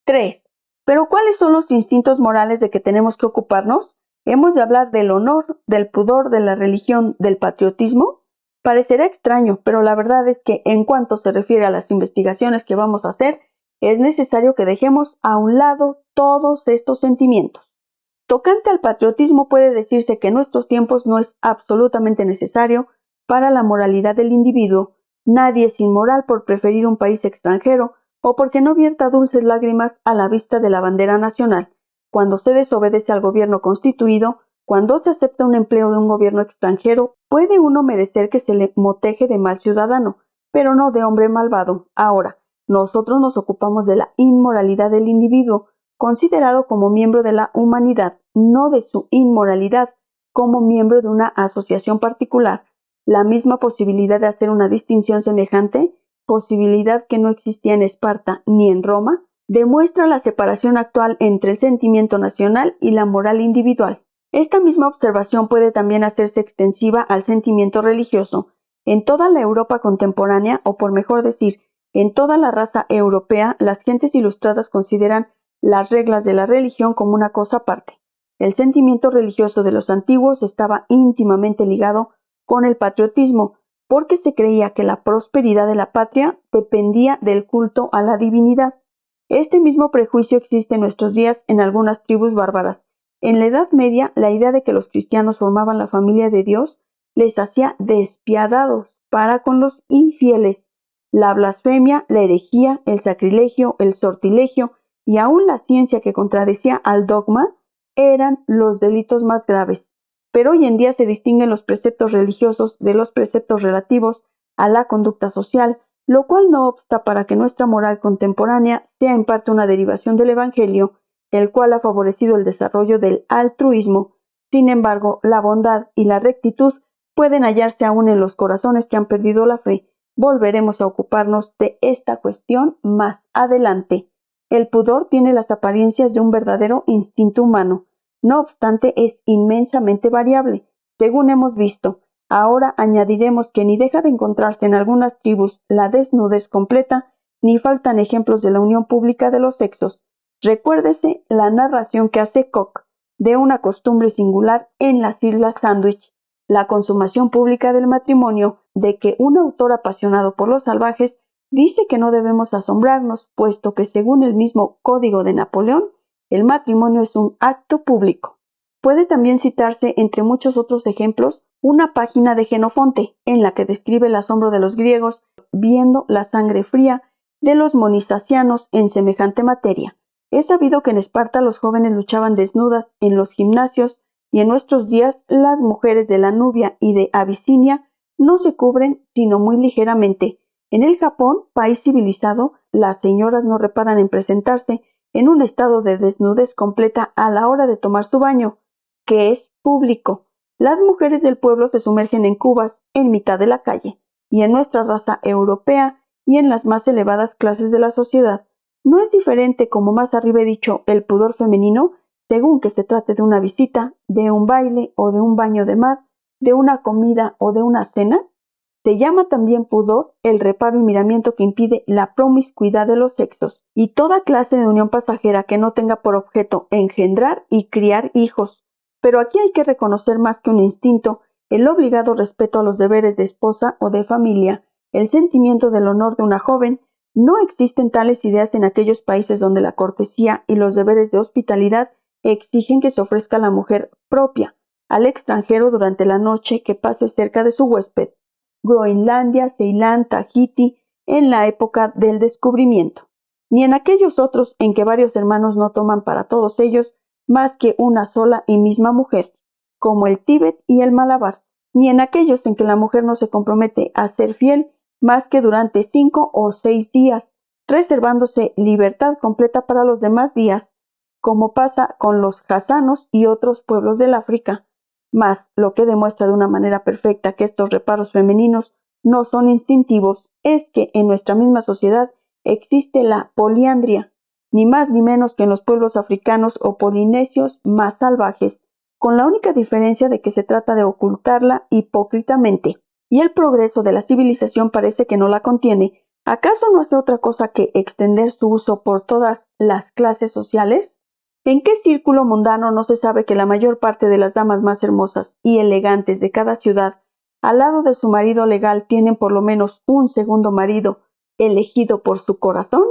3. ¿Pero cuáles son los instintos morales de que tenemos que ocuparnos? ¿Hemos de hablar del honor, del pudor, de la religión, del patriotismo? Parecerá extraño, pero la verdad es que en cuanto se refiere a las investigaciones que vamos a hacer, es necesario que dejemos a un lado todos estos sentimientos. Tocante al patriotismo, puede decirse que en nuestros tiempos no es absolutamente necesario para la moralidad del individuo. Nadie es inmoral por preferir un país extranjero o porque no vierta dulces lágrimas a la vista de la bandera nacional. Cuando se desobedece al gobierno constituido, cuando se acepta un empleo de un gobierno extranjero, puede uno merecer que se le moteje de mal ciudadano, pero no de hombre malvado. Ahora, nosotros nos ocupamos de la inmoralidad del individuo, considerado como miembro de la humanidad, no de su inmoralidad como miembro de una asociación particular. La misma posibilidad de hacer una distinción semejante, posibilidad que no existía en Esparta ni en Roma, demuestra la separación actual entre el sentimiento nacional y la moral individual. Esta misma observación puede también hacerse extensiva al sentimiento religioso. En toda la Europa contemporánea, o por mejor decir, en toda la raza europea, las gentes ilustradas consideran las reglas de la religión como una cosa aparte. El sentimiento religioso de los antiguos estaba íntimamente ligado con el patriotismo, porque se creía que la prosperidad de la patria dependía del culto a la divinidad. Este mismo prejuicio existe en nuestros días en algunas tribus bárbaras. En la Edad Media, la idea de que los cristianos formaban la familia de Dios les hacía despiadados para con los infieles. La blasfemia, la herejía, el sacrilegio, el sortilegio y aún la ciencia que contradecía al dogma eran los delitos más graves. Pero hoy en día se distinguen los preceptos religiosos de los preceptos relativos a la conducta social, lo cual no obsta para que nuestra moral contemporánea sea en parte una derivación del Evangelio, el cual ha favorecido el desarrollo del altruismo. Sin embargo, la bondad y la rectitud pueden hallarse aún en los corazones que han perdido la fe. Volveremos a ocuparnos de esta cuestión más adelante. El pudor tiene las apariencias de un verdadero instinto humano. No obstante, es inmensamente variable, según hemos visto. Ahora añadiremos que ni deja de encontrarse en algunas tribus la desnudez completa, ni faltan ejemplos de la unión pública de los sexos. Recuérdese la narración que hace Koch de una costumbre singular en las Islas Sandwich, la consumación pública del matrimonio, de que un autor apasionado por los salvajes dice que no debemos asombrarnos, puesto que según el mismo Código de Napoleón, el matrimonio es un acto público. Puede también citarse, entre muchos otros ejemplos, una página de Jenofonte, en la que describe el asombro de los griegos viendo la sangre fría de los monisacianos en semejante materia. Es sabido que en Esparta los jóvenes luchaban desnudas en los gimnasios y en nuestros días las mujeres de la Nubia y de Abisinia no se cubren sino muy ligeramente. En el Japón, país civilizado, las señoras no reparan en presentarse en un estado de desnudez completa a la hora de tomar su baño, que es público. Las mujeres del pueblo se sumergen en cubas en mitad de la calle, y en nuestra raza europea y en las más elevadas clases de la sociedad. No es diferente, como más arriba he dicho, el pudor femenino, según que se trate de una visita, de un baile o de un baño de mar, de una comida o de una cena. Se llama también pudor el reparo y miramiento que impide la promiscuidad de los sexos y toda clase de unión pasajera que no tenga por objeto engendrar y criar hijos. Pero aquí hay que reconocer más que un instinto, el obligado respeto a los deberes de esposa o de familia, el sentimiento del honor de una joven. No existen tales ideas en aquellos países donde la cortesía y los deberes de hospitalidad exigen que se ofrezca a la mujer propia al extranjero durante la noche que pase cerca de su huésped. Groenlandia, Ceilán, Tahití, en la época del descubrimiento, ni en aquellos otros en que varios hermanos no toman para todos ellos más que una sola y misma mujer, como el Tíbet y el Malabar, ni en aquellos en que la mujer no se compromete a ser fiel más que durante 5 o 6 días, reservándose libertad completa para los demás días, como pasa con los jasanos y otros pueblos del África. Mas lo que demuestra de una manera perfecta que estos reparos femeninos no son instintivos es que en nuestra misma sociedad existe la poliandria, ni más ni menos que en los pueblos africanos o polinesios más salvajes, con la única diferencia de que se trata de ocultarla hipócritamente, y el progreso de la civilización parece que no la contiene, ¿Acaso no hace otra cosa que extender su uso por todas las clases sociales? ¿En qué círculo mundano no se sabe que la mayor parte de las damas más hermosas y elegantes de cada ciudad, al lado de su marido legal, tienen por lo menos un segundo marido elegido por su corazón?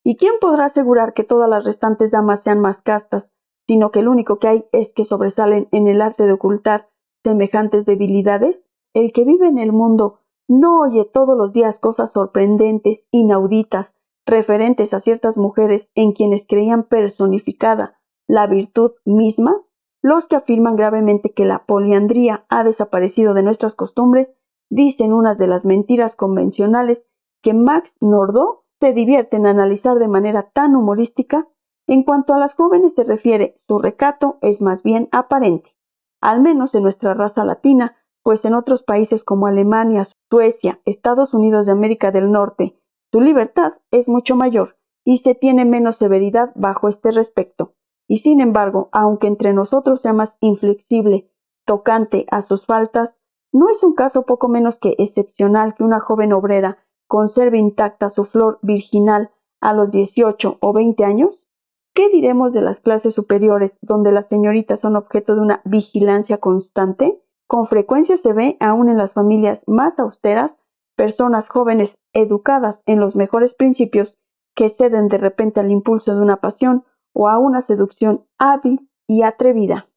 ¿Y quién podrá asegurar que todas las restantes damas sean más castas, sino que lo único que hay es que sobresalen en el arte de ocultar semejantes debilidades? El que vive en el mundo no oye todos los días cosas sorprendentes, inauditas, referentes a ciertas mujeres en quienes creían personificada la virtud misma. Los que afirman gravemente que la poliandría ha desaparecido de nuestras costumbres dicen unas de las mentiras convencionales que Max Nordau se divierte en analizar de manera tan humorística. En cuanto a las jóvenes se refiere, su recato es más bien aparente, al menos en nuestra raza latina, pues en otros países como Alemania, Suecia, Estados Unidos de América del Norte, su libertad es mucho mayor y se tiene menos severidad bajo este respecto. Y sin embargo, aunque entre nosotros sea más inflexible tocante a sus faltas, ¿no es un caso poco menos que excepcional que una joven obrera conserve intacta su flor virginal a los 18 o 20 años? ¿Qué diremos de las clases superiores, donde las señoritas son objeto de una vigilancia constante? Con frecuencia se ve, aún en las familias más austeras, personas jóvenes educadas en los mejores principios que ceden de repente al impulso de una pasión o a una seducción hábil y atrevida.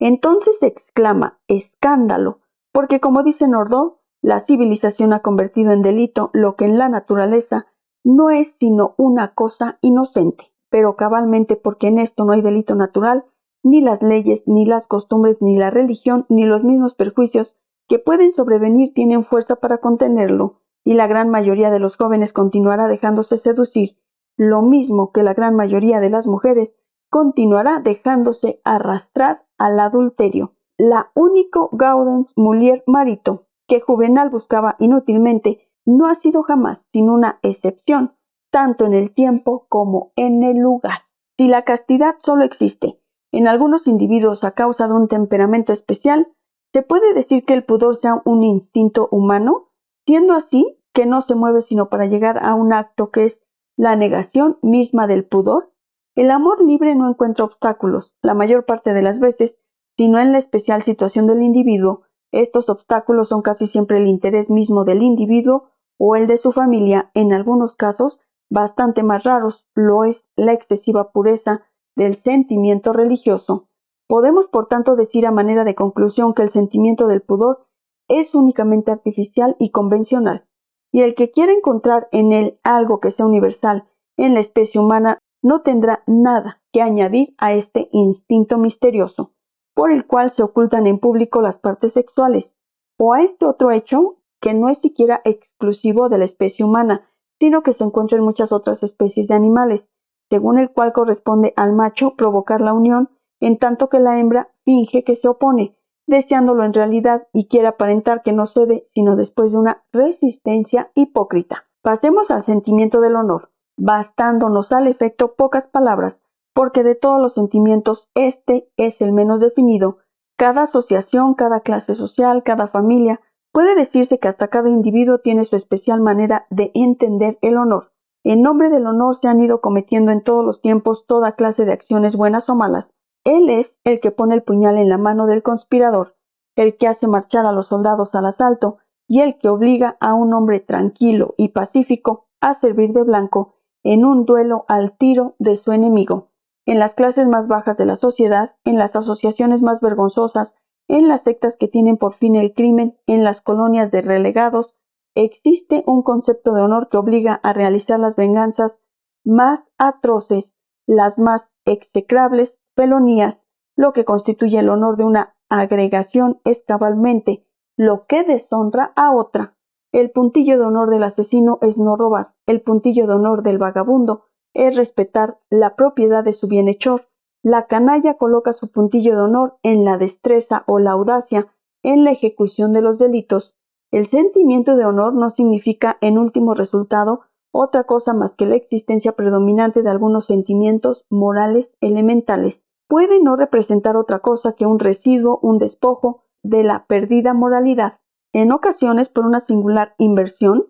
Entonces se exclama escándalo, porque como dice Nordau, la civilización ha convertido en delito lo que en la naturaleza no es sino una cosa inocente, pero cabalmente porque en esto no hay delito natural, ni las leyes, ni las costumbres, ni la religión, ni los mismos perjuicios que pueden sobrevenir tienen fuerza para contenerlo, y la gran mayoría de los jóvenes continuará dejándose seducir, lo mismo que la gran mayoría de las mujeres continuará dejándose arrastrar al adulterio. La único gaudens mulier marito que Juvenal buscaba inútilmente no ha sido jamás sin una excepción, tanto en el tiempo como en el lugar. Si la castidad solo existe en algunos individuos a causa de un temperamento especial, ¿se puede decir que el pudor sea un instinto humano? Siendo así, que no se mueve sino para llegar a un acto que es la negación misma del pudor. El amor libre no encuentra obstáculos, la mayor parte de las veces, sino en la especial situación del individuo. Estos obstáculos son casi siempre el interés mismo del individuo o el de su familia, en algunos casos, bastante más raros, lo es la excesiva pureza del sentimiento religioso. Podemos, por tanto, decir a manera de conclusión que el sentimiento del pudor es únicamente artificial y convencional, y el que quiera encontrar en él algo que sea universal en la especie humana no tendrá nada que añadir a este instinto misterioso, por el cual se ocultan en público las partes sexuales, o a este otro hecho que no es siquiera exclusivo de la especie humana, sino que se encuentra en muchas otras especies de animales, según el cual corresponde al macho provocar la unión, en tanto que la hembra finge que se opone, deseándolo en realidad y quiere aparentar que no cede sino después de una resistencia hipócrita. Pasemos al sentimiento del honor, bastándonos al efecto pocas palabras, porque de todos los sentimientos este es el menos definido. Cada asociación, cada clase social, cada familia, puede decirse que hasta cada individuo tiene su especial manera de entender el honor. En nombre del honor se han ido cometiendo en todos los tiempos toda clase de acciones buenas o malas. Él es el que pone el puñal en la mano del conspirador, el que hace marchar a los soldados al asalto y el que obliga a un hombre tranquilo y pacífico a servir de blanco en un duelo al tiro de su enemigo. En las clases más bajas de la sociedad, en las asociaciones más vergonzosas, en las sectas que tienen por fin el crimen, en las colonias de relegados, existe un concepto de honor que obliga a realizar las venganzas más atroces, las más execrables felonías. Lo que constituye el honor de una agregación es cabalmente lo que deshonra a otra. El puntillo de honor del asesino es no robar, el puntillo de honor del vagabundo es respetar la propiedad de su bienhechor. La canalla coloca su puntillo de honor en la destreza o la audacia en la ejecución de los delitos. El sentimiento de honor no significa, en último resultado, otra cosa más que la existencia predominante de algunos sentimientos morales elementales. Puede no representar otra cosa que un residuo, un despojo de la perdida moralidad. En ocasiones, por una singular inversión,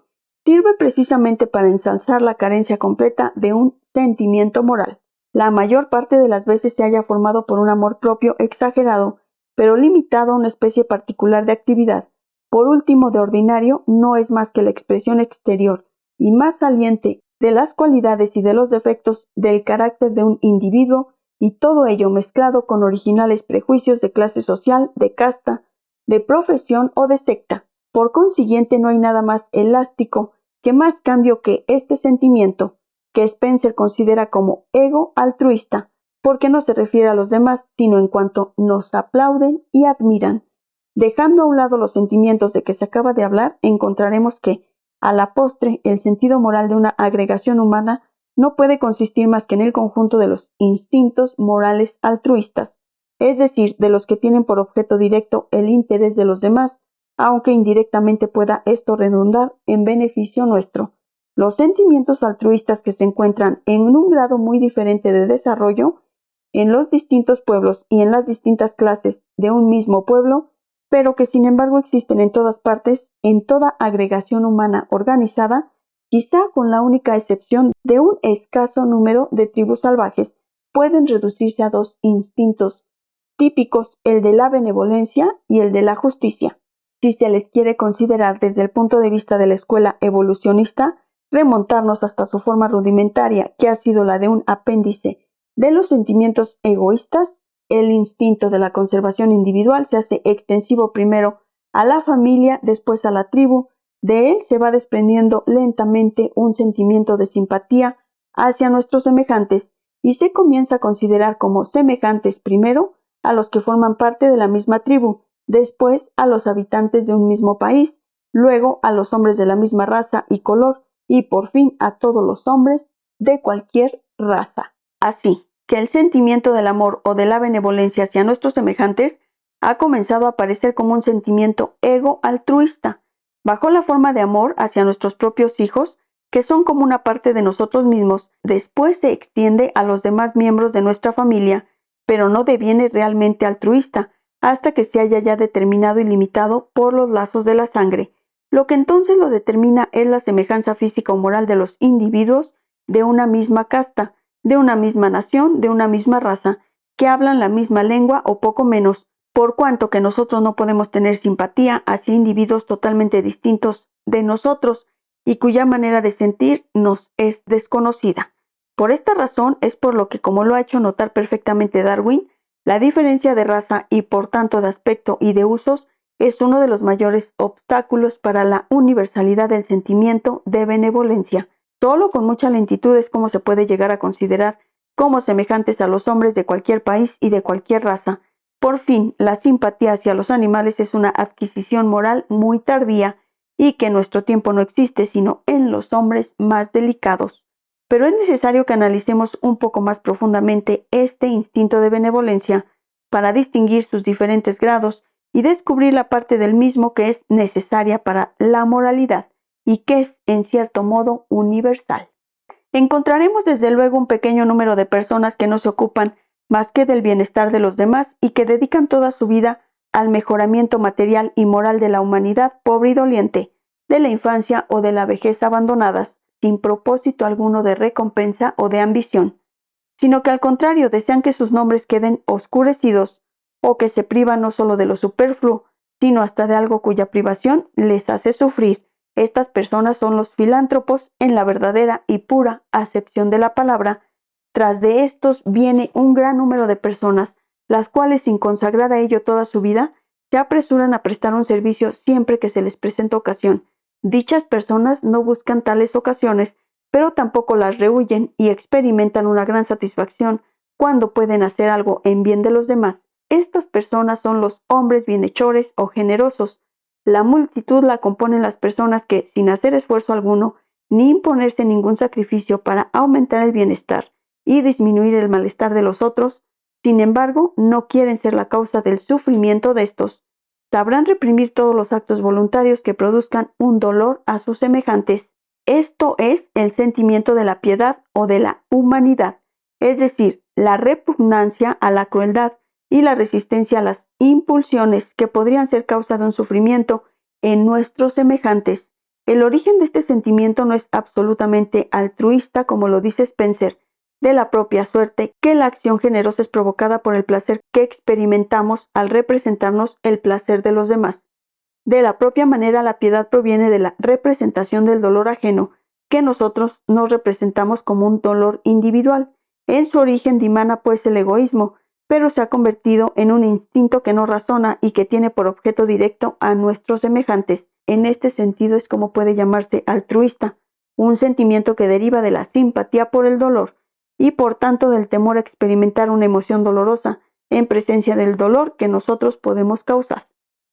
sirve precisamente para ensalzar la carencia completa de un sentimiento moral. La mayor parte de las veces se haya formado por un amor propio exagerado, pero limitado a una especie particular de actividad. Por último, de ordinario, no es más que la expresión exterior y más saliente de las cualidades y de los defectos del carácter de un individuo, y todo ello mezclado con originales prejuicios de clase social, de casta, de profesión o de secta. Por consiguiente, no hay nada más elástico que más cambio que este sentimiento, que Spencer considera como ego altruista, porque no se refiere a los demás, sino en cuanto nos aplauden y admiran. Dejando a un lado los sentimientos de que se acaba de hablar, encontraremos que, a la postre, el sentido moral de una agregación humana no puede consistir más que en el conjunto de los instintos morales altruistas, es decir, de los que tienen por objeto directo el interés de los demás, aunque indirectamente pueda esto redundar en beneficio nuestro. Los sentimientos altruistas que se encuentran en un grado muy diferente de desarrollo en los distintos pueblos y en las distintas clases de un mismo pueblo, pero que sin embargo existen en todas partes, en toda agregación humana organizada, quizá con la única excepción de un escaso número de tribus salvajes, pueden reducirse a dos instintos típicos, el de la benevolencia y el de la justicia. Si se les quiere considerar desde el punto de vista de la escuela evolucionista, remontarnos hasta su forma rudimentaria, que ha sido la de un apéndice de los sentimientos egoístas, el instinto de la conservación individual se hace extensivo primero a la familia, después a la tribu. De él se va desprendiendo lentamente un sentimiento de simpatía hacia nuestros semejantes y se comienza a considerar como semejantes primero a los que forman parte de la misma tribu, después a los habitantes de un mismo país, luego a los hombres de la misma raza y color y por fin a todos los hombres de cualquier raza. Así que el sentimiento del amor o de la benevolencia hacia nuestros semejantes ha comenzado a aparecer como un sentimiento ego altruista, bajo la forma de amor hacia nuestros propios hijos, que son como una parte de nosotros mismos. Después se extiende a los demás miembros de nuestra familia, pero no deviene realmente altruista hasta que se haya ya determinado y limitado por los lazos de la sangre. Lo que entonces lo determina es la semejanza física o moral de los individuos de una misma casta, de una misma nación, de una misma raza, que hablan la misma lengua o poco menos, por cuanto que nosotros no podemos tener simpatía hacia individuos totalmente distintos de nosotros y cuya manera de sentir nos es desconocida. Por esta razón es por lo que, como lo ha hecho notar perfectamente Darwin, la diferencia de raza y por tanto de aspecto y de usos es uno de los mayores obstáculos para la universalidad del sentimiento de benevolencia. Solo con mucha lentitud es como se puede llegar a considerar como semejantes a los hombres de cualquier país y de cualquier raza. Por fin, la simpatía hacia los animales es una adquisición moral muy tardía y que en nuestro tiempo no existe sino en los hombres más delicados. Pero es necesario que analicemos un poco más profundamente este instinto de benevolencia para distinguir sus diferentes grados y descubrir la parte del mismo que es necesaria para la moralidad y que es, en cierto modo, universal. Encontraremos desde luego un pequeño número de personas que no se ocupan más que del bienestar de los demás y que dedican toda su vida al mejoramiento material y moral de la humanidad pobre y doliente, de la infancia o de la vejez abandonadas, sin propósito alguno de recompensa o de ambición, sino que al contrario desean que sus nombres queden oscurecidos o que se privan no solo de lo superfluo, sino hasta de algo cuya privación les hace sufrir. Estas personas son los filántropos en la verdadera y pura acepción de la palabra. Tras de estos viene un gran número de personas, las cuales sin consagrar a ello toda su vida, se apresuran a prestar un servicio siempre que se les presenta ocasión. Dichas personas no buscan tales ocasiones, pero tampoco las rehuyen y experimentan una gran satisfacción cuando pueden hacer algo en bien de los demás. Estas personas son los hombres bienhechores o generosos. La multitud la componen las personas que, sin hacer esfuerzo alguno, ni imponerse ningún sacrificio para aumentar el bienestar y disminuir el malestar de los otros, sin embargo, no quieren ser la causa del sufrimiento de estos. Sabrán reprimir todos los actos voluntarios que produzcan un dolor a sus semejantes. Esto es el sentimiento de la piedad o de la humanidad, es decir, la repugnancia a la crueldad y la resistencia a las impulsiones que podrían ser causa de un sufrimiento en nuestros semejantes. El origen de este sentimiento no es absolutamente altruista, como lo dice Spencer, de la propia suerte que la acción generosa es provocada por el placer que experimentamos al representarnos el placer de los demás. De la propia manera, la piedad proviene de la representación del dolor ajeno, que nosotros nos representamos como un dolor individual. En su origen dimana pues el egoísmo, pero se ha convertido en un instinto que no razona y que tiene por objeto directo a nuestros semejantes. En este sentido es como puede llamarse altruista, un sentimiento que deriva de la simpatía por el dolor y por tanto del temor a experimentar una emoción dolorosa en presencia del dolor que nosotros podemos causar.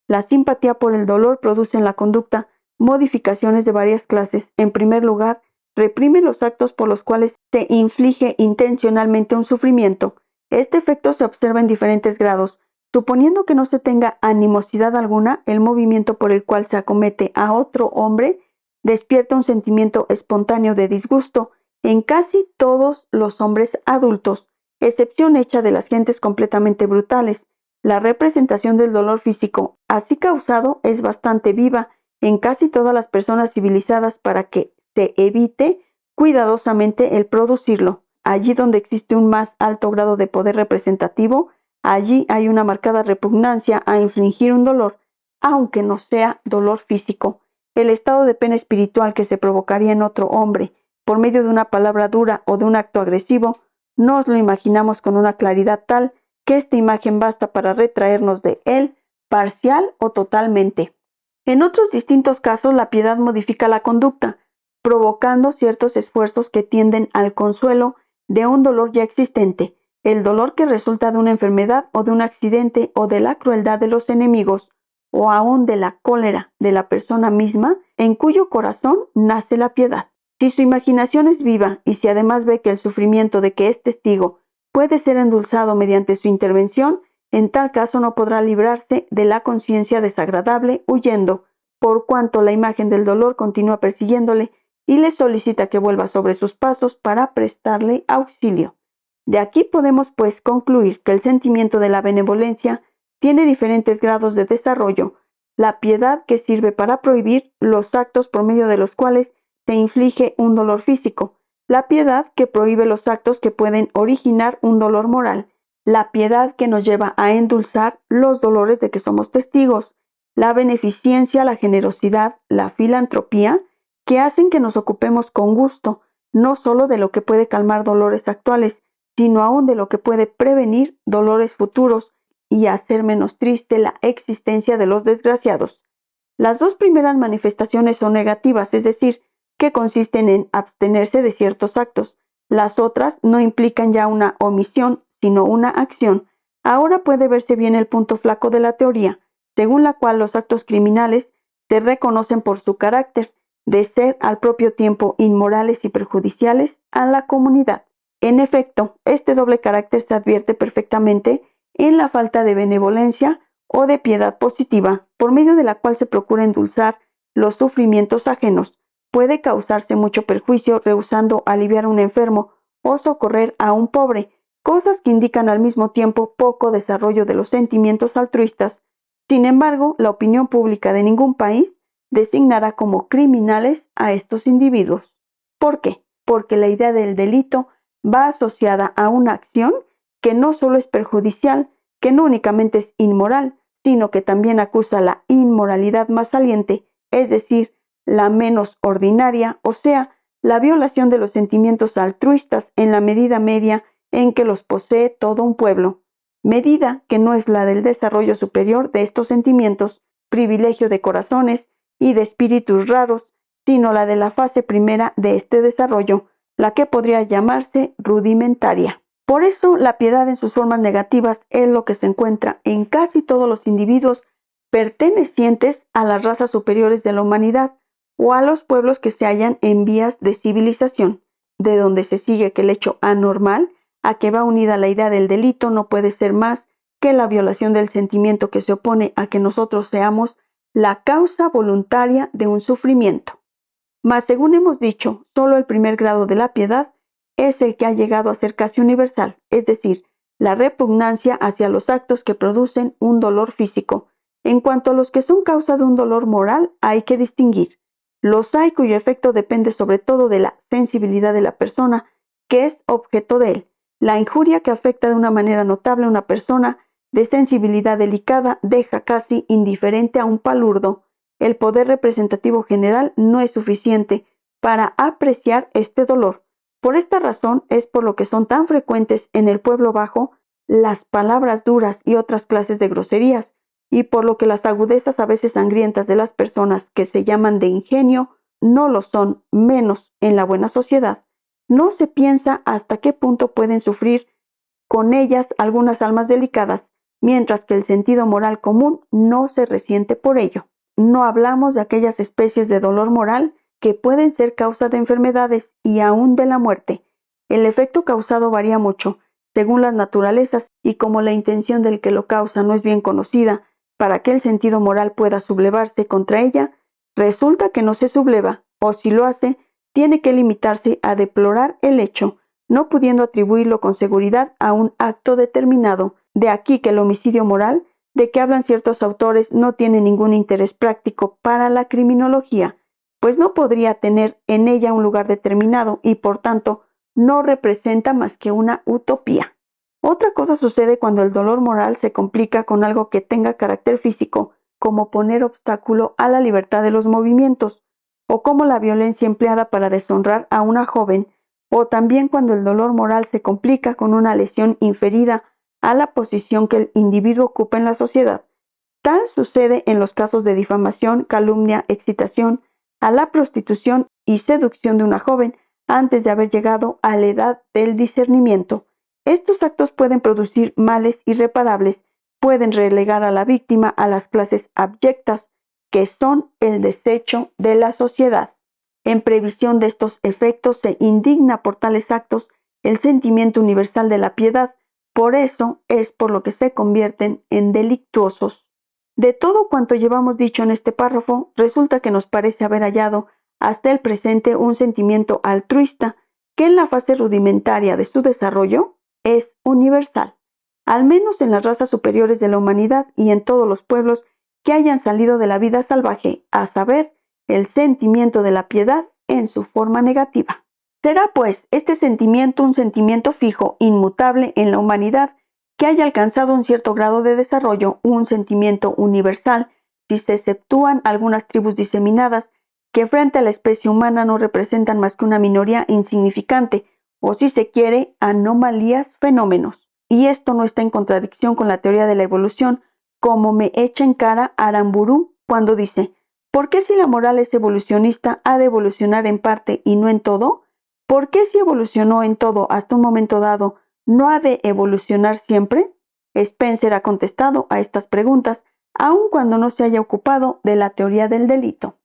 La simpatía por el dolor produce en la conducta modificaciones de varias clases. En primer lugar, reprime los actos por los cuales se inflige intencionalmente un sufrimiento. Este efecto se observa en diferentes grados. Suponiendo que no se tenga animosidad alguna, el movimiento por el cual se acomete a otro hombre despierta un sentimiento espontáneo de disgusto en casi todos los hombres adultos, excepción hecha de las gentes completamente brutales. La representación del dolor físico así causado es bastante viva en casi todas las personas civilizadas para que se evite cuidadosamente el producirlo. Allí donde existe un más alto grado de poder representativo, allí hay una marcada repugnancia a infligir un dolor, aunque no sea dolor físico. El estado de pena espiritual que se provocaría en otro hombre por medio de una palabra dura o de un acto agresivo, nos lo imaginamos con una claridad tal que esta imagen basta para retraernos de él, parcial o totalmente. En otros distintos casos, la piedad modifica la conducta, provocando ciertos esfuerzos que tienden al consuelo de un dolor ya existente, el dolor que resulta de una enfermedad o de un accidente o de la crueldad de los enemigos, o aún de la cólera de la persona misma, en cuyo corazón nace la piedad. Si su imaginación es viva y si además ve que el sufrimiento de que es testigo puede ser endulzado mediante su intervención, en tal caso no podrá librarse de la conciencia desagradable huyendo, por cuanto la imagen del dolor continúa persiguiéndole y le solicita que vuelva sobre sus pasos para prestarle auxilio. De aquí podemos, pues, concluir que el sentimiento de la benevolencia tiene diferentes grados de desarrollo. La piedad que sirve para prohibir los actos por medio de los cuales se inflige un dolor físico, la piedad que prohíbe los actos que pueden originar un dolor moral, la piedad que nos lleva a endulzar los dolores de que somos testigos, la beneficencia, la generosidad, la filantropía, que hacen que nos ocupemos con gusto, no solo de lo que puede calmar dolores actuales, sino aún de lo que puede prevenir dolores futuros y hacer menos triste la existencia de los desgraciados. Las dos primeras manifestaciones son negativas, es decir, que consisten en abstenerse de ciertos actos. Las otras no implican ya una omisión, sino una acción. Ahora puede verse bien el punto flaco de la teoría, según la cual los actos criminales se reconocen por su carácter de ser al propio tiempo inmorales y perjudiciales a la comunidad. En efecto, este doble carácter se advierte perfectamente en la falta de benevolencia o de piedad positiva, por medio de la cual se procura endulzar los sufrimientos ajenos. Puede causarse mucho perjuicio rehusando aliviar a un enfermo o socorrer a un pobre, cosas que indican al mismo tiempo poco desarrollo de los sentimientos altruistas. Sin embargo, la opinión pública de ningún país designará como criminales a estos individuos. ¿Por qué? Porque la idea del delito va asociada a una acción que no solo es perjudicial, que no únicamente es inmoral, sino que también acusa la inmoralidad más saliente, es decir, la menos ordinaria, o sea, la violación de los sentimientos altruistas en la medida media en que los posee todo un pueblo, medida que no es la del desarrollo superior de estos sentimientos, privilegio de corazones y de espíritus raros, sino la de la fase primera de este desarrollo, la que podría llamarse rudimentaria. Por eso, la piedad en sus formas negativas es lo que se encuentra en casi todos los individuos pertenecientes a las razas superiores de la humanidad o a los pueblos que se hallan en vías de civilización, de donde se sigue que el hecho anormal a que va unida la idea del delito no puede ser más que la violación del sentimiento que se opone a que nosotros seamos la causa voluntaria de un sufrimiento. Mas, según hemos dicho, solo el primer grado de la piedad es el que ha llegado a ser casi universal, es decir, la repugnancia hacia los actos que producen un dolor físico. En cuanto a los que son causa de un dolor moral, hay que distinguir. Los hay cuyo efecto depende sobre todo de la sensibilidad de la persona que es objeto de él. La injuria que afecta de una manera notable a una persona de sensibilidad delicada deja casi indiferente a un palurdo. El poder representativo general no es suficiente para apreciar este dolor. Por esta razón es por lo que son tan frecuentes en el pueblo bajo las palabras duras y otras clases de groserías, y por lo que las agudezas a veces sangrientas de las personas que se llaman de ingenio no lo son menos en la buena sociedad. No se piensa hasta qué punto pueden sufrir con ellas algunas almas delicadas, mientras que el sentido moral común no se resiente por ello. No hablamos de aquellas especies de dolor moral que pueden ser causa de enfermedades y aún de la muerte. El efecto causado varía mucho, según las naturalezas, y como la intención del que lo causa no es bien conocida, para que el sentido moral pueda sublevarse contra ella, resulta que no se subleva, o si lo hace, tiene que limitarse a deplorar el hecho, no pudiendo atribuirlo con seguridad a un acto determinado. De aquí que el homicidio moral, de que hablan ciertos autores, no tiene ningún interés práctico para la criminología, pues no podría tener en ella un lugar determinado y por tanto no representa más que una utopía. Otra cosa sucede cuando el dolor moral se complica con algo que tenga carácter físico, como poner obstáculo a la libertad de los movimientos, o como la violencia empleada para deshonrar a una joven, o también cuando el dolor moral se complica con una lesión inferida a la posición que el individuo ocupa en la sociedad. Tal sucede en los casos de difamación, calumnia, excitación, a la prostitución y seducción de una joven antes de haber llegado a la edad del discernimiento. Estos actos pueden producir males irreparables, pueden relegar a la víctima a las clases abyectas, que son el desecho de la sociedad. En previsión de estos efectos se indigna por tales actos el sentimiento universal de la piedad, por eso es por lo que se convierten en delictuosos. De todo cuanto llevamos dicho en este párrafo, resulta que nos parece haber hallado hasta el presente un sentimiento altruista que en la fase rudimentaria de su desarrollo es universal, al menos en las razas superiores de la humanidad y en todos los pueblos que hayan salido de la vida salvaje, a saber, el sentimiento de la piedad en su forma negativa. Será, pues, este sentimiento un sentimiento fijo, inmutable en la humanidad, que haya alcanzado un cierto grado de desarrollo, un sentimiento universal, si se exceptúan algunas tribus diseminadas que frente a la especie humana no representan más que una minoría insignificante, o si se quiere, anomalías, fenómenos. Y esto no está en contradicción con la teoría de la evolución, como me echa en cara Aramburu cuando dice: ¿por qué si la moral es evolucionista ha de evolucionar en parte y no en todo? ¿Por qué si evolucionó en todo hasta un momento dado no ha de evolucionar siempre? Spencer ha contestado a estas preguntas, aun cuando no se haya ocupado de la teoría del delito.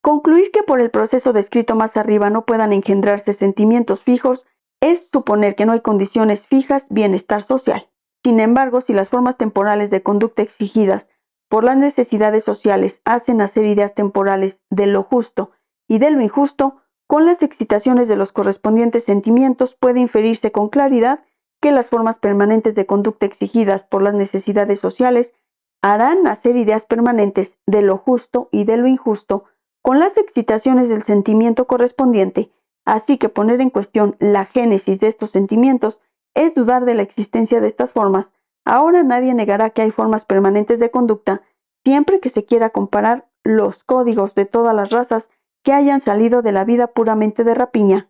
Concluir que por el proceso descrito más arriba no puedan engendrarse sentimientos fijos es suponer que no hay condiciones fijas bienestar social. Sin embargo, si las formas temporales de conducta exigidas por las necesidades sociales hacen nacer ideas temporales de lo justo y de lo injusto, con las excitaciones de los correspondientes sentimientos puede inferirse con claridad que las formas permanentes de conducta exigidas por las necesidades sociales harán nacer ideas permanentes de lo justo y de lo injusto con las excitaciones del sentimiento correspondiente, así que poner en cuestión la génesis de estos sentimientos es dudar de la existencia de estas formas. Ahora nadie negará que hay formas permanentes de conducta, siempre que se quiera comparar los códigos de todas las razas que hayan salido de la vida puramente de rapiña.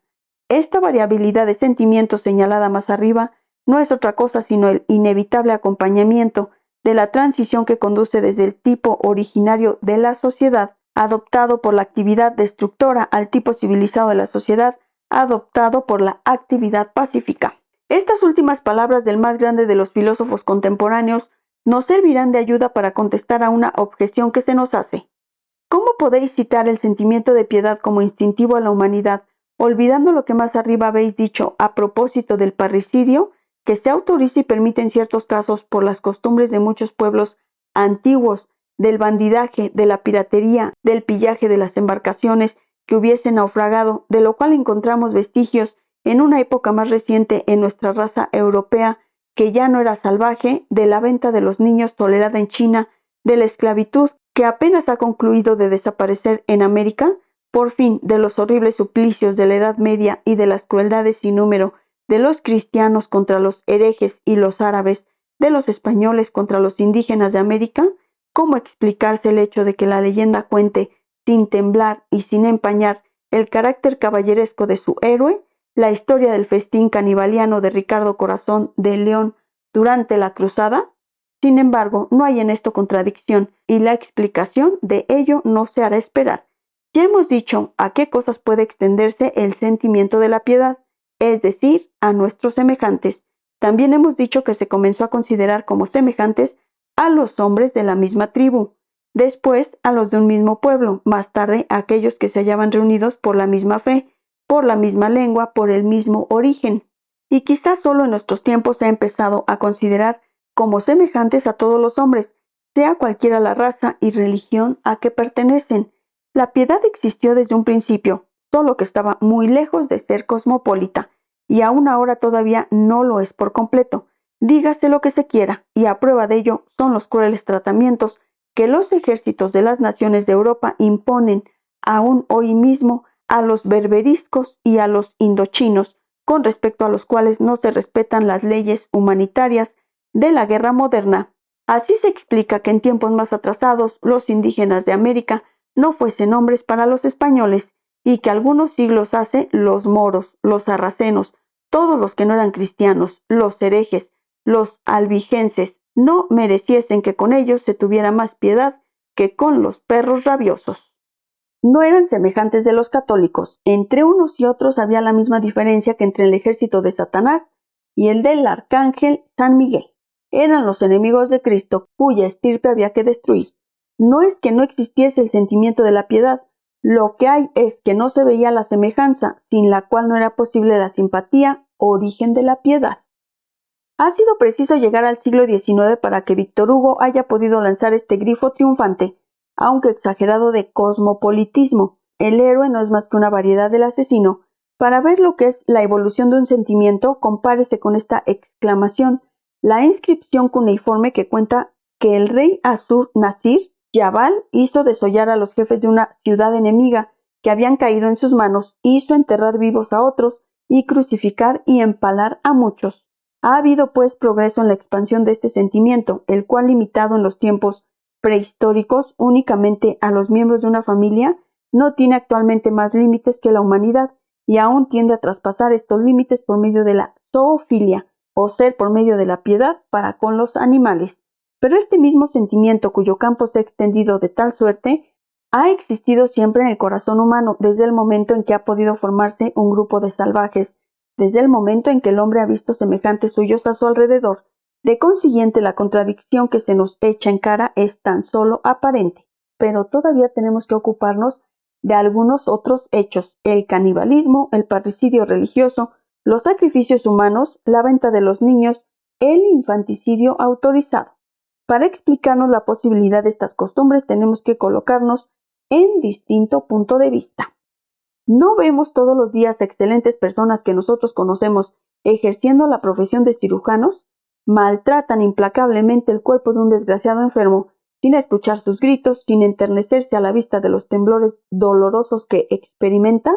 Esta variabilidad de sentimientos señalada más arriba no es otra cosa sino el inevitable acompañamiento de la transición que conduce desde el tipo originario de la sociedad, adoptado por la actividad destructora, al tipo civilizado de la sociedad, adoptado por la actividad pacífica. Estas últimas palabras del más grande de los filósofos contemporáneos nos servirán de ayuda para contestar a una objeción que se nos hace. ¿Cómo podéis citar el sentimiento de piedad como instintivo a la humanidad, olvidando lo que más arriba habéis dicho a propósito del parricidio, que se autoriza y permite en ciertos casos por las costumbres de muchos pueblos antiguos, del bandidaje, de la piratería, del pillaje de las embarcaciones que hubiesen naufragado, de lo cual encontramos vestigios en una época más reciente en nuestra raza europea, que ya no era salvaje, de la venta de los niños tolerada en China, de la esclavitud que apenas ha concluido de desaparecer en América, por fin, de los horribles suplicios de la Edad Media y de las crueldades sin número de los cristianos contra los herejes y los árabes, de los españoles contra los indígenas de América, ¿cómo explicarse el hecho de que la leyenda cuente, sin temblar y sin empañar, el carácter caballeresco de su héroe, la historia del festín canibaliano de Ricardo Corazón de León durante la Cruzada? Sin embargo, no hay en esto contradicción, y la explicación de ello no se hará esperar. Ya hemos dicho a qué cosas puede extenderse el sentimiento de la piedad, es decir, a nuestros semejantes. También hemos dicho que se comenzó a considerar como semejantes a los hombres de la misma tribu, después a los de un mismo pueblo, más tarde a aquellos que se hallaban reunidos por la misma fe, por la misma lengua, por el mismo origen. Y quizás solo en nuestros tiempos se ha empezado a considerar como semejantes a todos los hombres, sea cualquiera la raza y religión a que pertenecen. La piedad existió desde un principio, solo que estaba muy lejos de ser cosmopolita, y aún ahora todavía no lo es por completo. Dígase lo que se quiera, y a prueba de ello son los crueles tratamientos que los ejércitos de las naciones de Europa imponen aún hoy mismo a los berberiscos y a los indochinos, con respecto a los cuales no se respetan las leyes humanitarias de la guerra moderna. Así se explica que en tiempos más atrasados los indígenas de América no fuesen hombres para los españoles, y que algunos siglos hace los moros, los sarracenos, todos los que no eran cristianos, los herejes, los albigenses, no mereciesen que con ellos se tuviera más piedad que con los perros rabiosos. No eran semejantes de los católicos. Entre unos y otros había la misma diferencia que entre el ejército de Satanás y el del arcángel San Miguel. Eran los enemigos de Cristo, cuya estirpe había que destruir. No es que no existiese el sentimiento de la piedad, lo que hay es que no se veía la semejanza, sin la cual no era posible la simpatía, origen de la piedad. Ha sido preciso llegar al siglo XIX para que Víctor Hugo haya podido lanzar este grifo triunfante, aunque exagerado, de cosmopolitismo. El héroe no es más que una variedad del asesino. Para ver lo que es la evolución de un sentimiento, compárese con esta exclamación, la inscripción cuneiforme que cuenta que el rey Assur-Nasir Jabal hizo desollar a los jefes de una ciudad enemiga que habían caído en sus manos, hizo enterrar vivos a otros y crucificar y empalar a muchos. Ha habido pues progreso en la expansión de este sentimiento, el cual, limitado en los tiempos prehistóricos únicamente a los miembros de una familia, no tiene actualmente más límites que la humanidad, y aún tiende a traspasar estos límites por medio de la zoofilia, o ser por medio de la piedad para con los animales. Pero este mismo sentimiento, cuyo campo se ha extendido de tal suerte, ha existido siempre en el corazón humano desde el momento en que ha podido formarse un grupo de salvajes, desde el momento en que el hombre ha visto semejantes suyos a su alrededor. De consiguiente, la contradicción que se nos echa en cara es tan solo aparente. Pero todavía tenemos que ocuparnos de algunos otros hechos: el canibalismo, el parricidio religioso, los sacrificios humanos, la venta de los niños, el infanticidio autorizado. Para explicarnos la posibilidad de estas costumbres tenemos que colocarnos en distinto punto de vista. ¿No vemos todos los días excelentes personas que nosotros conocemos ejerciendo la profesión de cirujanos? Maltratan implacablemente el cuerpo de un desgraciado enfermo, sin escuchar sus gritos, sin enternecerse a la vista de los temblores dolorosos que experimenta.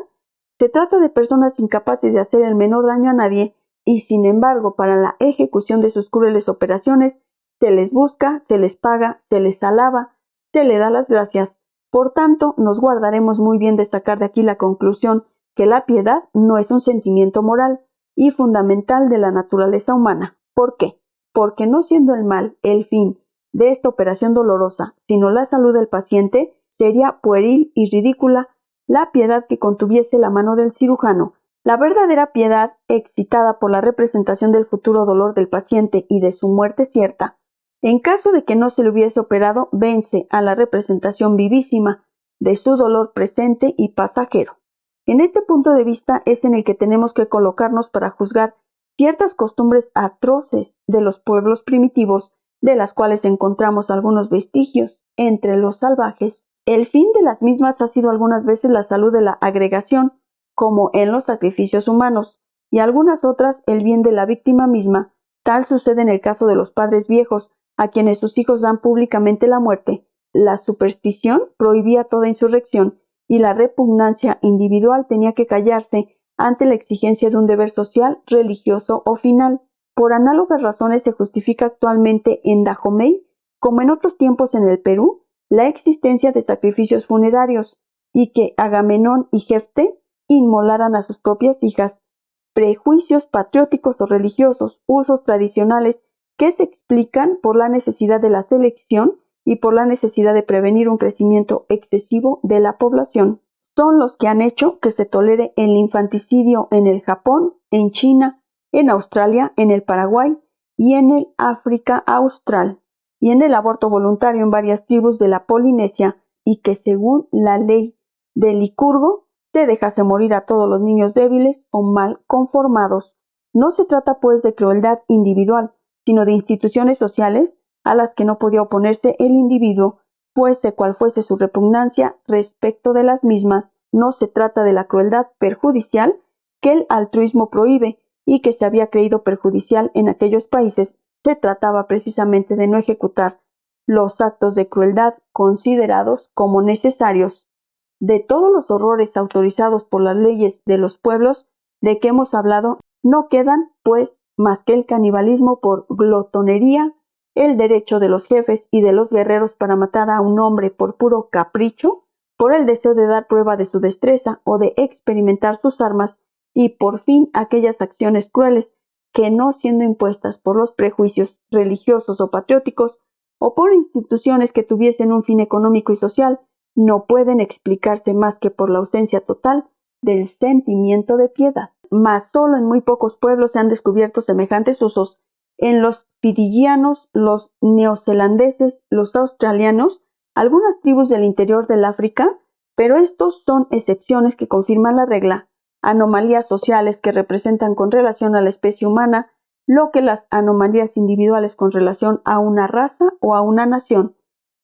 Se trata de personas incapaces de hacer el menor daño a nadie, y sin embargo, para la ejecución de sus crueles operaciones, se les busca, se les paga, se les alaba, se les da las gracias. Por tanto, nos guardaremos muy bien de sacar de aquí la conclusión que la piedad no es un sentimiento moral y fundamental de la naturaleza humana. ¿Por qué? Porque no siendo el mal el fin de esta operación dolorosa, sino la salud del paciente, sería pueril y ridícula la piedad que contuviese la mano del cirujano. La verdadera piedad, excitada por la representación del futuro dolor del paciente y de su muerte cierta, en caso de que no se le hubiese operado, vence a la representación vivísima de su dolor presente y pasajero. En este punto de vista es en el que tenemos que colocarnos para juzgar ciertas costumbres atroces de los pueblos primitivos, de las cuales encontramos algunos vestigios entre los salvajes. El fin de las mismas ha sido algunas veces la salud de la agregación, como en los sacrificios humanos, y algunas otras el bien de la víctima misma. Tal sucede en el caso de los padres viejos, a quienes sus hijos dan públicamente la muerte. la superstición prohibía toda insurrección y la repugnancia individual tenía que callarse ante la exigencia de un deber social, religioso o final. Por análogas razones se justifica actualmente en Dahomey, como en otros tiempos en el Perú, la existencia de sacrificios funerarios y que Agamenón y Jefte inmolaran a sus propias hijas. Prejuicios patrióticos o religiosos, usos tradicionales que se explican por la necesidad de la selección y por la necesidad de prevenir un crecimiento excesivo de la población, son los que han hecho que se tolere el infanticidio en el Japón, en China, en Australia, en el Paraguay y en el África Austral, y en el aborto voluntario en varias tribus de la Polinesia, y que según la ley de Licurgo se dejase morir a todos los niños débiles o mal conformados. No se trata pues de crueldad individual, sino de instituciones sociales a las que no podía oponerse el individuo, fuese cual fuese su repugnancia respecto de las mismas. No se trata de la crueldad perjudicial que el altruismo prohíbe y que se había creído perjudicial en aquellos países. Se trataba precisamente de no ejecutar los actos de crueldad considerados como necesarios. De todos los horrores autorizados por las leyes de los pueblos de que hemos hablado, no quedan, pues, más que el canibalismo por glotonería, el derecho de los jefes y de los guerreros para matar a un hombre por puro capricho, por el deseo de dar prueba de su destreza o de experimentar sus armas, y por fin aquellas acciones crueles que, no siendo impuestas por los prejuicios religiosos o patrióticos, o por instituciones que tuviesen un fin económico y social, no pueden explicarse más que por la ausencia total del sentimiento de piedad. Mas solo en muy pocos pueblos se han descubierto semejantes usos. En los fijianos, los neozelandeses, los australianos, algunas tribus del interior del África, pero estos son excepciones que confirman la regla, anomalías sociales que representan con relación a la especie humana lo que las anomalías individuales con relación a una raza o a una nación.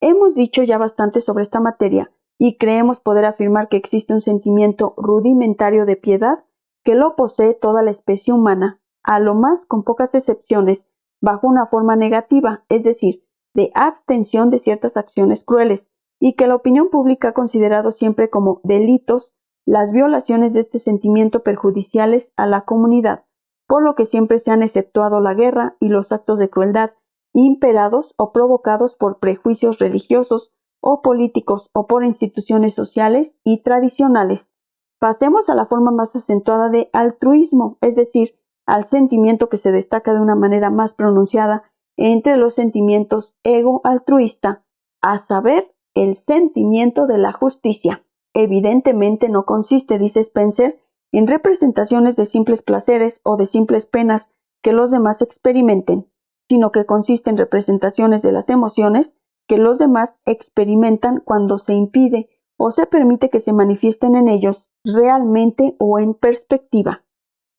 Hemos dicho ya bastante sobre esta materia y creemos poder afirmar que existe un sentimiento rudimentario de piedad que lo posee toda la especie humana, a lo más con pocas excepciones, bajo una forma negativa, es decir, de abstención de ciertas acciones crueles, y que la opinión pública ha considerado siempre como delitos las violaciones de este sentimiento perjudiciales a la comunidad, por lo que siempre se han exceptuado la guerra y los actos de crueldad imperados o provocados por prejuicios religiosos o políticos o por instituciones sociales y tradicionales. Pasemos a la forma más acentuada de altruismo, es decir, al sentimiento que se destaca de una manera más pronunciada entre los sentimientos ego-altruista, a saber, el sentimiento de la justicia. Evidentemente no consiste, dice Spencer, en representaciones de simples placeres o de simples penas que los demás experimenten, sino que consiste en representaciones de las emociones que los demás experimentan cuando se impide o se permite que se manifiesten en ellos realmente o en perspectiva.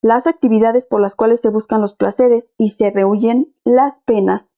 Las actividades por las cuales se buscan los placeres y se rehuyen las penas.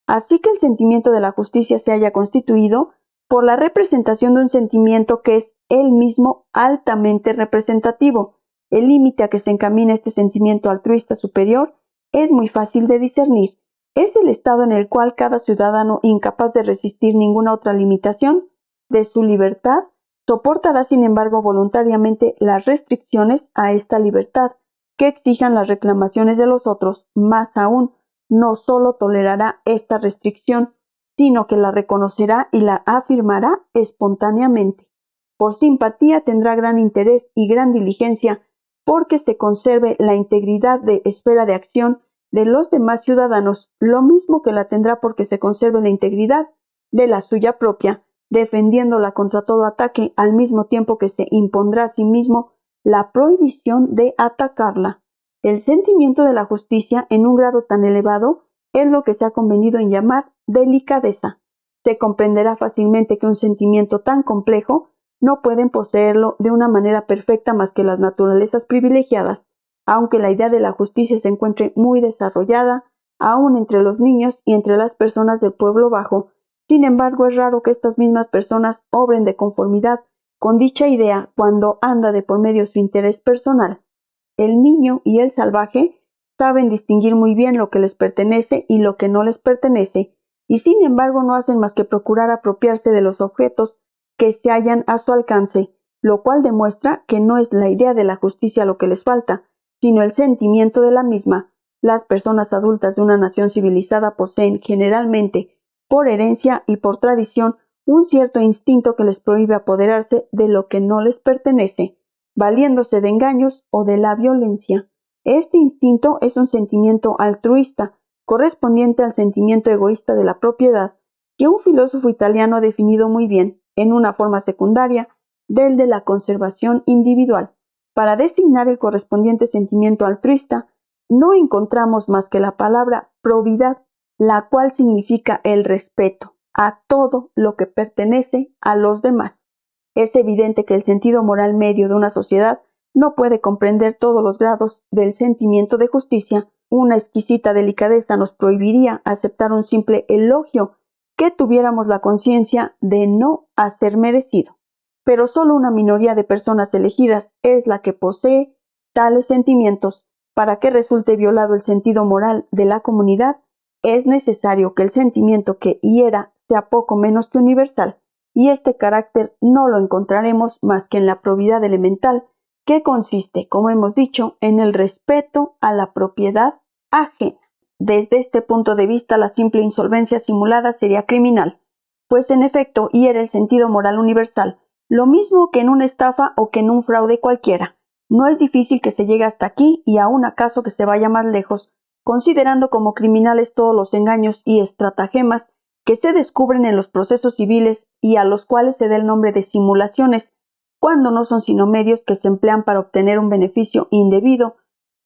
Así que el sentimiento de la justicia se haya constituido por la representación de un sentimiento que es él mismo altamente representativo. El límite a que se encamina este sentimiento altruista superior es muy fácil de discernir. Es el estado en el cual cada ciudadano, incapaz de resistir ninguna otra limitación de su libertad, soportará sin embargo voluntariamente las restricciones a esta libertad que exijan las reclamaciones de los otros. Más aún, no solo tolerará esta restricción, sino que la reconocerá y la afirmará espontáneamente. Por simpatía tendrá gran interés y gran diligencia porque se conserve la integridad de esfera de acción de los demás ciudadanos, lo mismo que la tendrá porque se conserve la integridad de la suya propia, defendiéndola contra todo ataque al mismo tiempo que se impondrá a sí mismo la prohibición de atacarla. El sentimiento de la justicia en un grado tan elevado es lo que se ha convenido en llamar delicadeza. Se comprenderá fácilmente que un sentimiento tan complejo no pueden poseerlo de una manera perfecta más que las naturalezas privilegiadas, aunque la idea de la justicia se encuentre muy desarrollada, aún entre los niños y entre las personas del pueblo bajo. Sin embargo, es raro que estas mismas personas obren de conformidad con dicha idea cuando anda de por medio su interés personal. El niño y el salvaje saben distinguir muy bien lo que les pertenece y lo que no les pertenece, y sin embargo no hacen más que procurar apropiarse de los objetos que se hallan a su alcance, lo cual demuestra que no es la idea de la justicia lo que les falta, sino el sentimiento de la misma. Las personas adultas de una nación civilizada poseen generalmente, por herencia y por tradición, un cierto instinto que les prohíbe apoderarse de lo que no les pertenece, valiéndose de engaños o de la violencia. Este instinto es un sentimiento altruista, correspondiente al sentimiento egoísta de la propiedad, que un filósofo italiano ha definido muy bien, en una forma secundaria, del de la conservación individual. Para designar el correspondiente sentimiento altruista, no encontramos más que la palabra probidad, la cual significa el respeto a todo lo que pertenece a los demás. Es evidente que el sentido moral medio de una sociedad no puede comprender todos los grados del sentimiento de justicia. Una exquisita delicadeza nos prohibiría aceptar un simple elogio que tuviéramos la conciencia de no hacer merecido. Pero solo una minoría de personas elegidas es la que posee tales sentimientos. Para que resulte violado el sentido moral de la comunidad, es necesario que el sentimiento que hiera sea poco menos que universal, y este carácter no lo encontraremos más que en la probidad elemental, que consiste, como hemos dicho, en el respeto a la propiedad ajena. Desde este punto de vista, la simple insolvencia simulada sería criminal, pues en efecto hiere el sentido moral universal, lo mismo que en una estafa o que en un fraude cualquiera. No es difícil que se llegue hasta aquí y aún acaso que se vaya más lejos, considerando como criminales todos los engaños y estratagemas que se descubren en los procesos civiles y a los cuales se da el nombre de simulaciones, cuando no son sino medios que se emplean para obtener un beneficio indebido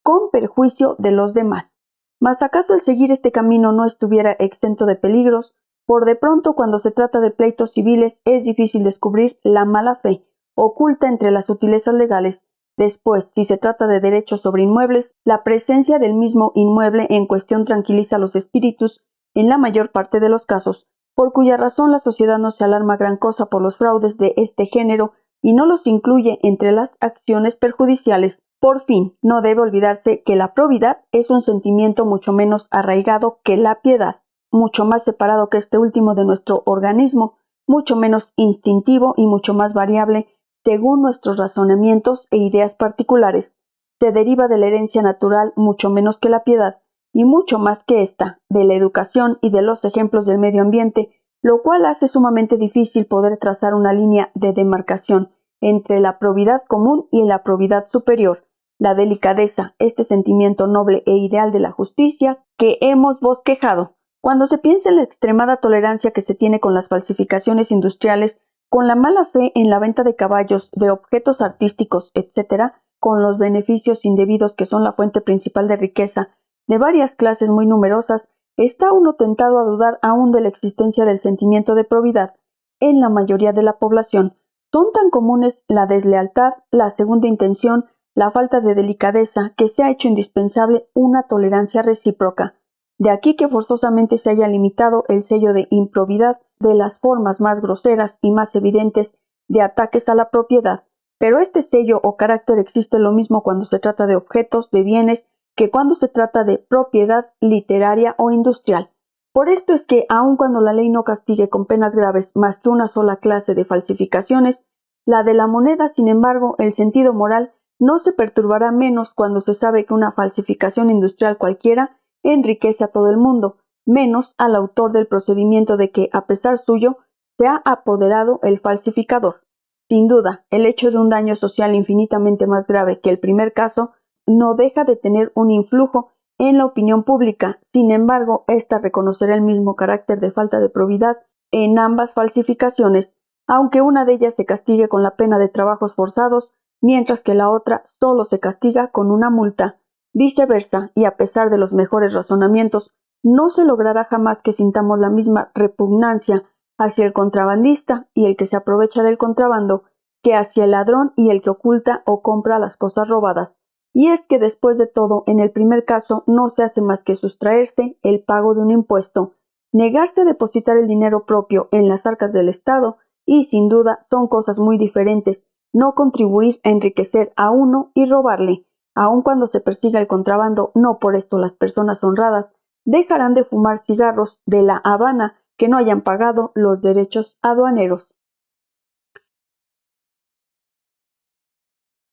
con perjuicio de los demás. Mas acaso el seguir este camino no estuviera exento de peligros. Por de pronto, cuando se trata de pleitos civiles, es difícil descubrir la mala fe oculta entre las sutilezas legales. Después, si se trata de derechos sobre inmuebles, la presencia del mismo inmueble en cuestión tranquiliza a los espíritus en la mayor parte de los casos, por cuya razón la sociedad no se alarma gran cosa por los fraudes de este género y no los incluye entre las acciones perjudiciales. Por fin, no debe olvidarse que la probidad es un sentimiento mucho menos arraigado que la piedad, mucho más separado que este último de nuestro organismo, mucho menos instintivo y mucho más variable según nuestros razonamientos e ideas particulares. Se deriva de la herencia natural mucho menos que la piedad, y mucho más que ésta, de la educación y de los ejemplos del medio ambiente, lo cual hace sumamente difícil poder trazar una línea de demarcación entre la probidad común y la probidad superior. La delicadeza, este sentimiento noble e ideal de la justicia que hemos bosquejado. Cuando se piensa en la extremada tolerancia que se tiene con las falsificaciones industriales, con la mala fe en la venta de caballos, de objetos artísticos, etc., con los beneficios indebidos que son la fuente principal de riqueza de varias clases muy numerosas, está uno tentado a dudar aún de la existencia del sentimiento de probidad en la mayoría de la población. Son tan comunes la deslealtad, la segunda intención, la falta de delicadeza, que se ha hecho indispensable una tolerancia recíproca. De aquí que forzosamente se haya limitado el sello de improbidad de las formas más groseras y más evidentes de ataques a la propiedad. Pero este sello o carácter existe lo mismo cuando se trata de objetos, de bienes, que cuando se trata de propiedad literaria o industrial. Por esto es que, aun cuando la ley no castigue con penas graves más que una sola clase de falsificaciones, la de la moneda, sin embargo, el sentido moral no se perturbará menos cuando se sabe que una falsificación industrial cualquiera enriquece a todo el mundo, menos al autor del procedimiento de que, a pesar suyo, se ha apoderado el falsificador. Sin duda, el hecho de un daño social infinitamente más grave que el primer caso no deja de tener un influjo en la opinión pública. Sin embargo, ésta reconocerá el mismo carácter de falta de probidad en ambas falsificaciones, aunque una de ellas se castigue con la pena de trabajos forzados, mientras que la otra solo se castiga con una multa. Viceversa, y a pesar de los mejores razonamientos, no se logrará jamás que sintamos la misma repugnancia hacia el contrabandista y el que se aprovecha del contrabando que hacia el ladrón y el que oculta o compra las cosas robadas. Y es que después de todo, en el primer caso no se hace más que sustraerse el pago de un impuesto, negarse a depositar el dinero propio en las arcas del Estado, y sin duda son cosas muy diferentes no contribuir a enriquecer a uno y robarle, aun cuando se persiga el contrabando. No por esto las personas honradas dejarán de fumar cigarros de La Habana que no hayan pagado los derechos aduaneros.